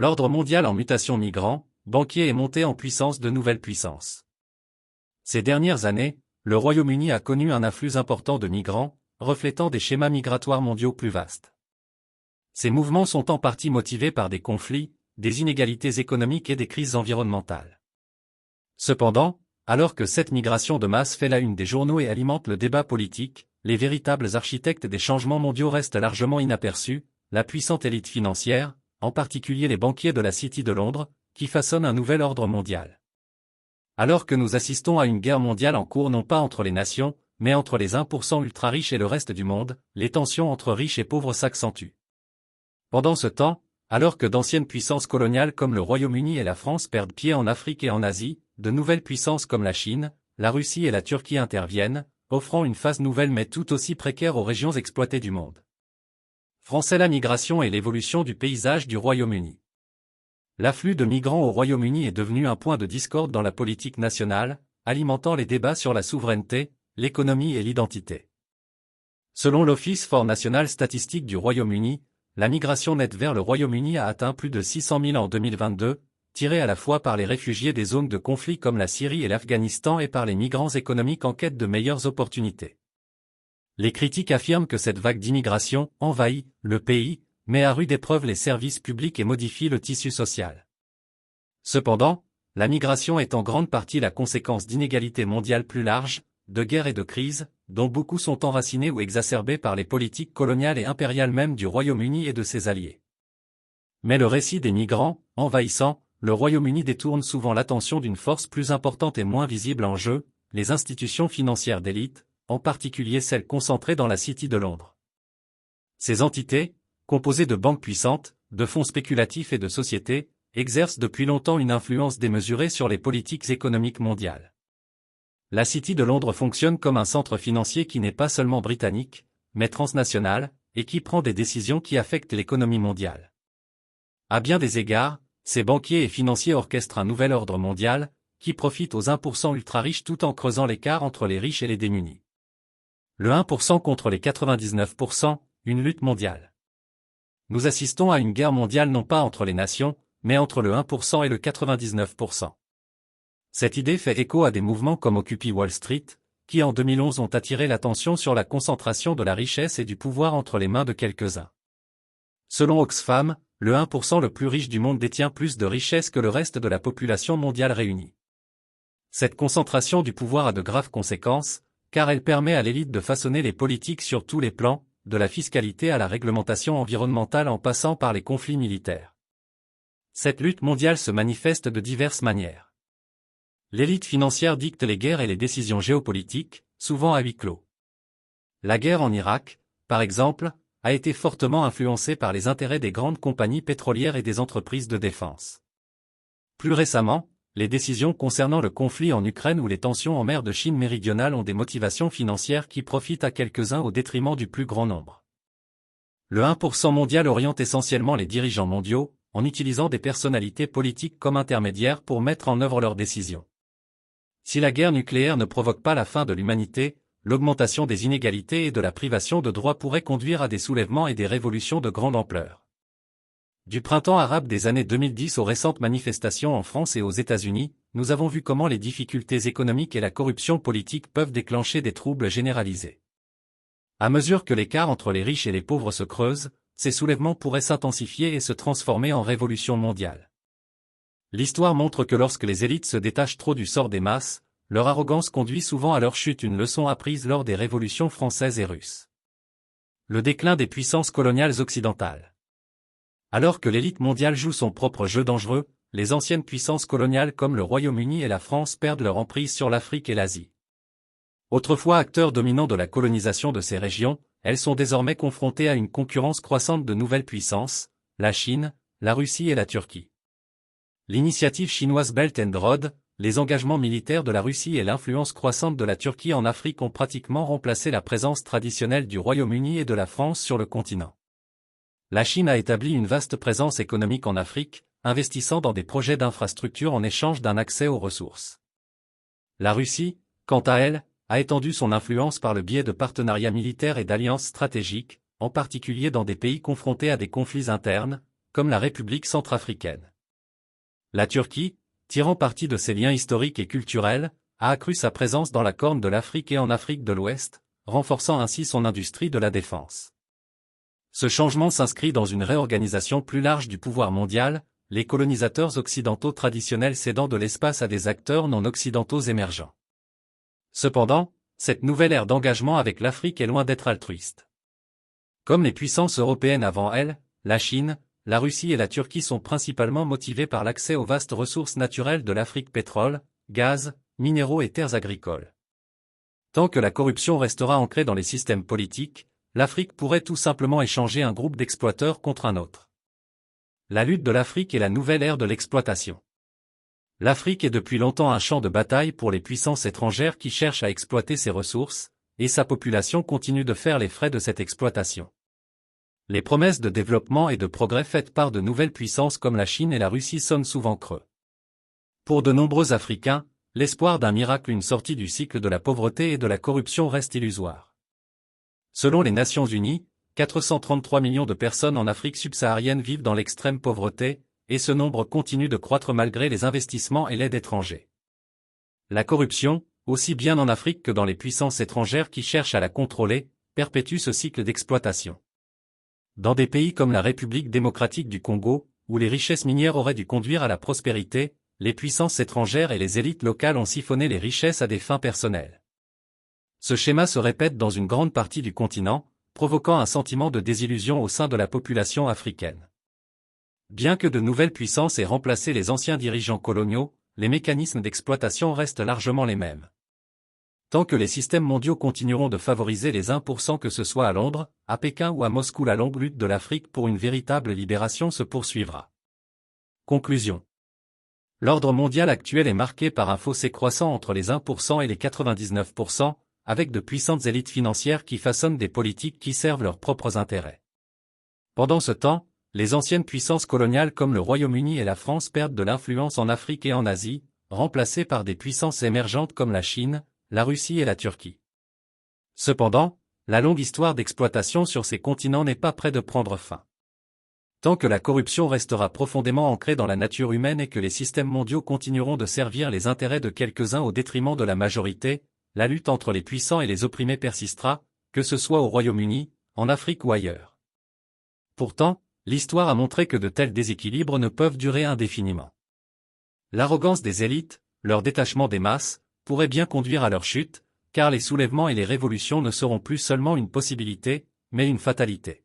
L'ordre mondial en mutation migrant, banquier et montée en puissance de nouvelles puissances. Ces dernières années, le Royaume-Uni a connu un afflux important de migrants, reflétant des schémas migratoires mondiaux plus vastes. Ces mouvements sont en partie motivés par des conflits, des inégalités économiques et des crises environnementales. Cependant, alors que cette migration de masse fait la une des journaux et alimente le débat politique, les véritables architectes des changements mondiaux restent largement inaperçus, la puissante élite financière, en particulier les banquiers de la City de Londres, qui façonnent un nouvel ordre mondial. Alors que nous assistons à une guerre mondiale en cours non pas entre les nations, mais entre les 1% ultra-riches et le reste du monde, les tensions entre riches et pauvres s'accentuent. Pendant ce temps, alors que d'anciennes puissances coloniales comme le Royaume-Uni et la France perdent pied en Afrique et en Asie, de nouvelles puissances comme la Chine, la Russie et la Turquie interviennent, offrant une phase nouvelle mais tout aussi précaire aux régions exploitées du monde. Français, la migration et l'évolution du paysage du Royaume-Uni. L'afflux de migrants au Royaume-Uni est devenu un point de discorde dans la politique nationale, alimentant les débats sur la souveraineté, l'économie et l'identité. Selon l'Office for National Statistics du Royaume-Uni, la migration nette vers le Royaume-Uni a atteint plus de 600 000 en 2022, tirée à la fois par les réfugiés des zones de conflit comme la Syrie et l'Afghanistan et par les migrants économiques en quête de meilleures opportunités. Les critiques affirment que cette vague d'immigration envahit le pays, met à rude épreuve les services publics et modifie le tissu social. Cependant, la migration est en grande partie la conséquence d'inégalités mondiales plus larges, de guerres et de crises, dont beaucoup sont enracinés ou exacerbés par les politiques coloniales et impériales même du Royaume-Uni et de ses alliés. Mais le récit des migrants, envahissant, le Royaume-Uni détourne souvent l'attention d'une force plus importante et moins visible en jeu, les institutions financières d'élite, en particulier celles concentrées dans la City de Londres. Ces entités, composées de banques puissantes, de fonds spéculatifs et de sociétés, exercent depuis longtemps une influence démesurée sur les politiques économiques mondiales. La City de Londres fonctionne comme un centre financier qui n'est pas seulement britannique, mais transnational, et qui prend des décisions qui affectent l'économie mondiale. À bien des égards, ces banquiers et financiers orchestrent un nouvel ordre mondial, qui profite aux 1% ultra-riches tout en creusant l'écart entre les riches et les démunis. Le 1% contre les 99%, une lutte mondiale. Nous assistons à une guerre mondiale non pas entre les nations, mais entre le 1% et le 99%. Cette idée fait écho à des mouvements comme Occupy Wall Street, qui en 2011 ont attiré l'attention sur la concentration de la richesse et du pouvoir entre les mains de quelques-uns. Selon Oxfam, le 1% le plus riche du monde détient plus de richesses que le reste de la population mondiale réunie. Cette concentration du pouvoir a de graves conséquences, car elle permet à l'élite de façonner les politiques sur tous les plans, de la fiscalité à la réglementation environnementale en passant par les conflits militaires. Cette lutte mondiale se manifeste de diverses manières. L'élite financière dicte les guerres et les décisions géopolitiques, souvent à huis clos. La guerre en Irak, par exemple, a été fortement influencée par les intérêts des grandes compagnies pétrolières et des entreprises de défense. Plus récemment, les décisions concernant le conflit en Ukraine ou les tensions en mer de Chine méridionale ont des motivations financières qui profitent à quelques-uns au détriment du plus grand nombre. Le 1% mondial oriente essentiellement les dirigeants mondiaux, en utilisant des personnalités politiques comme intermédiaires pour mettre en œuvre leurs décisions. Si la guerre nucléaire ne provoque pas la fin de l'humanité, l'augmentation des inégalités et de la privation de droits pourrait conduire à des soulèvements et des révolutions de grande ampleur. Du printemps arabe des années 2010 aux récentes manifestations en France et aux États-Unis, nous avons vu comment les difficultés économiques et la corruption politique peuvent déclencher des troubles généralisés. À mesure que l'écart entre les riches et les pauvres se creuse, ces soulèvements pourraient s'intensifier et se transformer en révolution mondiale. L'histoire montre que lorsque les élites se détachent trop du sort des masses, leur arrogance conduit souvent à leur chute, une leçon apprise lors des révolutions françaises et russes. Le déclin des puissances coloniales occidentales. Alors que l'élite mondiale joue son propre jeu dangereux, les anciennes puissances coloniales comme le Royaume-Uni et la France perdent leur emprise sur l'Afrique et l'Asie. Autrefois acteurs dominants de la colonisation de ces régions, elles sont désormais confrontées à une concurrence croissante de nouvelles puissances, la Chine, la Russie et la Turquie. L'initiative chinoise Belt and Road, les engagements militaires de la Russie et l'influence croissante de la Turquie en Afrique ont pratiquement remplacé la présence traditionnelle du Royaume-Uni et de la France sur le continent. La Chine a établi une vaste présence économique en Afrique, investissant dans des projets d'infrastructures en échange d'un accès aux ressources. La Russie, quant à elle, a étendu son influence par le biais de partenariats militaires et d'alliances stratégiques, en particulier dans des pays confrontés à des conflits internes, comme la République centrafricaine. La Turquie, tirant parti de ses liens historiques et culturels, a accru sa présence dans la Corne de l'Afrique et en Afrique de l'Ouest, renforçant ainsi son industrie de la défense. Ce changement s'inscrit dans une réorganisation plus large du pouvoir mondial, les colonisateurs occidentaux traditionnels cédant de l'espace à des acteurs non occidentaux émergents. Cependant, cette nouvelle ère d'engagement avec l'Afrique est loin d'être altruiste. Comme les puissances européennes avant elle, la Chine, la Russie et la Turquie sont principalement motivées par l'accès aux vastes ressources naturelles de l'Afrique: pétrole, gaz, minéraux et terres agricoles. Tant que la corruption restera ancrée dans les systèmes politiques, l'Afrique pourrait tout simplement échanger un groupe d'exploiteurs contre un autre. La lutte de l'Afrique est la nouvelle ère de l'exploitation. L'Afrique est depuis longtemps un champ de bataille pour les puissances étrangères qui cherchent à exploiter ses ressources, et sa population continue de faire les frais de cette exploitation. Les promesses de développement et de progrès faites par de nouvelles puissances comme la Chine et la Russie sonnent souvent creux. Pour de nombreux Africains, l'espoir d'un miracle, une sortie du cycle de la pauvreté et de la corruption reste illusoire. Selon les Nations Unies, 433 millions de personnes en Afrique subsaharienne vivent dans l'extrême pauvreté, et ce nombre continue de croître malgré les investissements et l'aide étrangère. La corruption, aussi bien en Afrique que dans les puissances étrangères qui cherchent à la contrôler, perpétue ce cycle d'exploitation. Dans des pays comme la République démocratique du Congo, où les richesses minières auraient dû conduire à la prospérité, les puissances étrangères et les élites locales ont siphonné les richesses à des fins personnelles. Ce schéma se répète dans une grande partie du continent, provoquant un sentiment de désillusion au sein de la population africaine. Bien que de nouvelles puissances aient remplacé les anciens dirigeants coloniaux, les mécanismes d'exploitation restent largement les mêmes. Tant que les systèmes mondiaux continueront de favoriser les 1%, que ce soit à Londres, à Pékin ou à Moscou, la longue lutte de l'Afrique pour une véritable libération se poursuivra. Conclusion. L'ordre mondial actuel est marqué par un fossé croissant entre les 1% et les 99%, avec de puissantes élites financières qui façonnent des politiques qui servent leurs propres intérêts. Pendant ce temps, les anciennes puissances coloniales comme le Royaume-Uni et la France perdent de l'influence en Afrique et en Asie, remplacées par des puissances émergentes comme la Chine, la Russie et la Turquie. Cependant, la longue histoire d'exploitation sur ces continents n'est pas près de prendre fin. Tant que la corruption restera profondément ancrée dans la nature humaine et que les systèmes mondiaux continueront de servir les intérêts de quelques-uns au détriment de la majorité, la lutte entre les puissants et les opprimés persistera, que ce soit au Royaume-Uni, en Afrique ou ailleurs. Pourtant, l'histoire a montré que de tels déséquilibres ne peuvent durer indéfiniment. L'arrogance des élites, leur détachement des masses, pourrait bien conduire à leur chute, car les soulèvements et les révolutions ne seront plus seulement une possibilité, mais une fatalité.